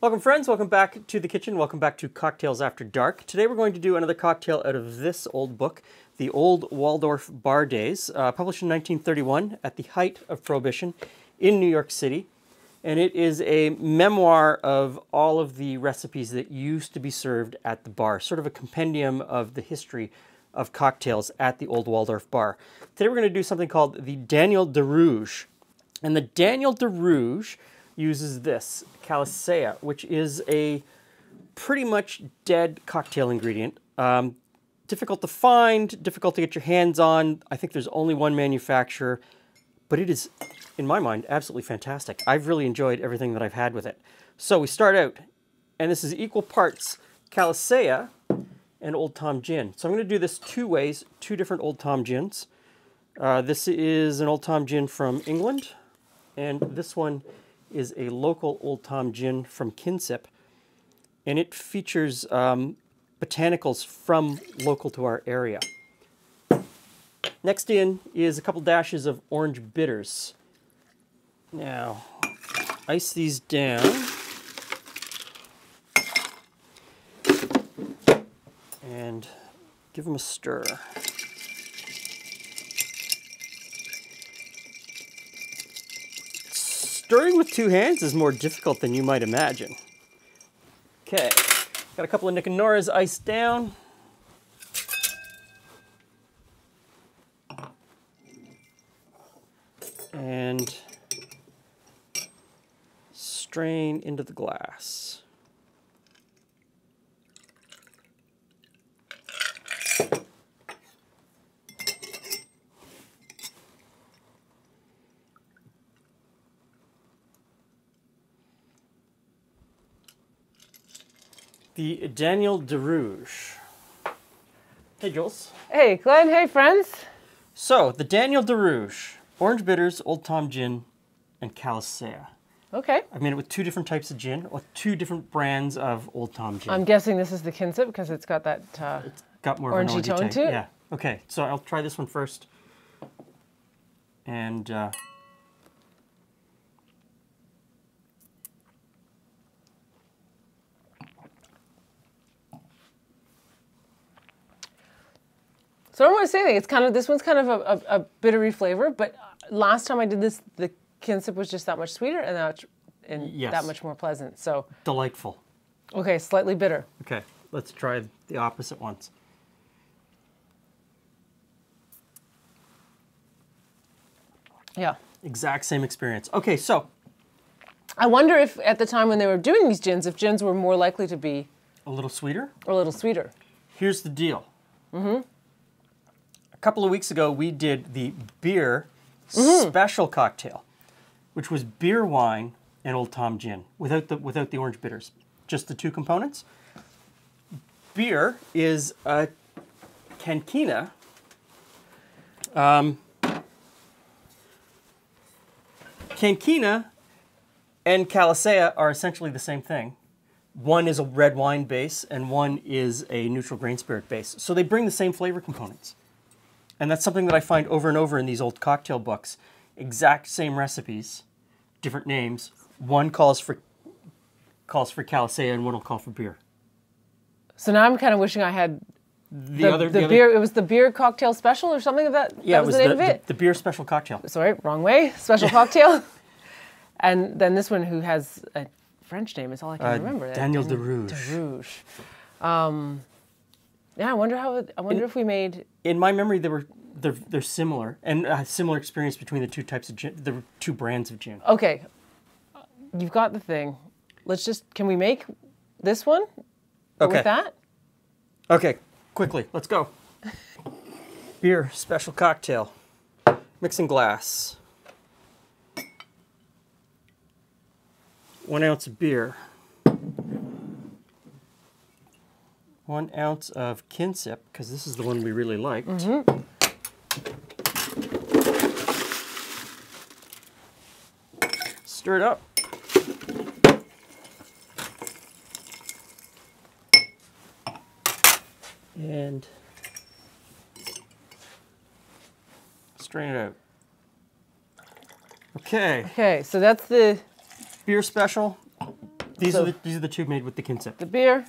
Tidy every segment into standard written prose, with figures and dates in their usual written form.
Welcome friends, welcome back to the kitchen, welcome back to Cocktails After Dark. Today we're going to do another cocktail out of this old book, The Old Waldorf Bar Days, published in 1931 at the height of Prohibition in New York City. And it is a memoir of all of the recipes that used to be served at the bar, sort of a compendium of the history of cocktails at the Old Waldorf Bar. Today we're going to do something called the Daniel de Rouge. And the Daniel de Rouge uses this, Calisaya, which is a pretty much dead cocktail ingredient. Difficult to find, difficult to get your hands on. I think there's only one manufacturer, but it is, in my mind, absolutely fantastic. I've really enjoyed everything that I've had with it. So we start out, and this is equal parts Calisaya and Old Tom Gin. So I'm going to do this two ways, two different Old Tom Gins. This is an Old Tom Gin from England, and this one is a local Old Tom Gin from Kinsip, and it features botanicals from local to our area. Next in is a couple dashes of orange bitters. Now, ice these down. And give them a stir. Stirring with two hands is more difficult than you might imagine. Okay, got a couple of Nick and Nora's iced down. And strain into the glass. The Daniel de Rouge. Hey, Jules. Hey, Glenn. Hey, friends. So, the Daniel de Rouge. Orange bitters, Old Tom Gin, and Calisaya. Okay. I've made it with two different types of gin, or two different brands of Old Tom Gin. I'm guessing this is the Kinsip because it's got that it's got more orangey of an orangey tone to it. Yeah. Okay, so I'll try this one first. And so I don't want to say anything. It's kind of, this one's kind of a bittery flavor, but last time I did this, the Kinsip was just that much sweeter and yes, that much more pleasant. So delightful. okay, slightly bitter. Okay, let's try the opposite ones. Yeah. Exact same experience. Okay, so I wonder if at the time when they were doing these gins, if gins were more likely to be a little sweeter or a little sweeter. Here's the deal. A couple of weeks ago, we did the beer special cocktail, which was beer wine and Old Tom Gin without the orange bitters, just the two components. Beer is a canquina. Canquina and Calisaya are essentially the same thing. One is a red wine base and one is a neutral grain spirit base. So they bring the same flavor components. And that's something that I find over and over in these old cocktail books. Exact same recipes, different names. One calls for Calisaya and one will call for beer. So now I'm kind of wishing I had the beer. It was the beer cocktail special or something of that. Yeah, that was the name of it. The beer special cocktail. Sorry, wrong way. Special cocktail. And then this one, who has a French name, is all I can remember. Daniel de Rouge. De Rouge. Yeah, I wonder if we made. In my memory, they're similar, and a similar experience between the two types of gin, the two brands of gin. Okay, you've got the thing. Let's just. Can we make this one? Okay. With that. Okay, quickly, let's go. Beer special cocktail. Mixing glass. 1 ounce of beer. 1 ounce of Kinsip, because this is the one we really liked. Stir it up. And strain it out. Okay. Okay, so that's the Beer special, These are the two made with the Kinzip. The beer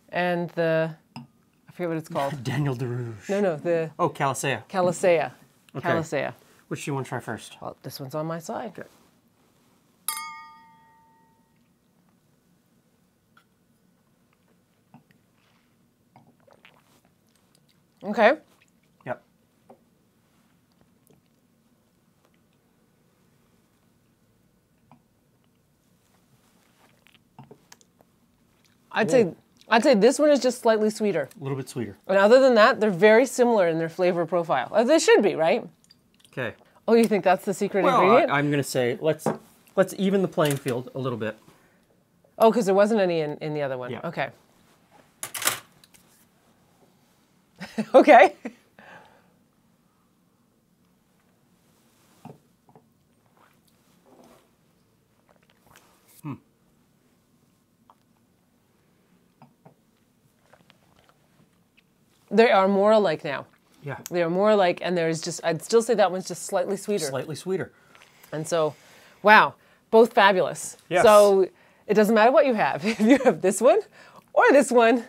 and I forget what it's called. Daniel DeRouge. No, the Oh, Calisea. Calisea. Okay. Calisea. Which do you want to try first? Well, this one's on my side. Okay. Okay. Yep. I'd say this one is just slightly sweeter. A little bit sweeter. And other than that, they're very similar in their flavor profile. As they should be, right? Okay. Oh, you think that's the secret Well, ingredient? I'm going to say let's even the playing field a little bit. Oh, because there wasn't any in the other one. Yeah. Okay. Okay. They are more alike now. Yeah. They are more alike, and there's just, I'd still say that one's just slightly sweeter. Slightly sweeter. And so, wow, both fabulous. Yes. So it doesn't matter what you have. If you have this one or this one,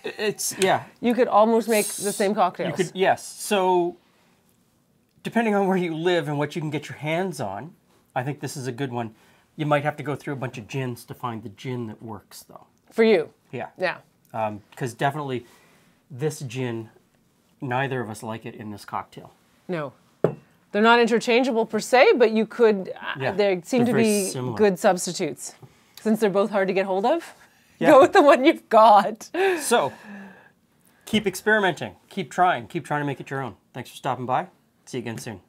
It's, yeah. you could almost make the same cocktails. You could, yes. So, depending on where you live and what you can get your hands on, I think this is a good one. You might have to go through a bunch of gins to find the gin that works, though. For you. Yeah. Yeah. Because definitely this gin, neither of us like it in this cocktail. No. They're not interchangeable per se, but you could, Yeah, they seem to they're very be similar. good substitutes. Since they're both hard to get hold of, Yeah. go with the one you've got. So, keep experimenting. Keep trying. Keep trying to make it your own. Thanks for stopping by. See you again soon.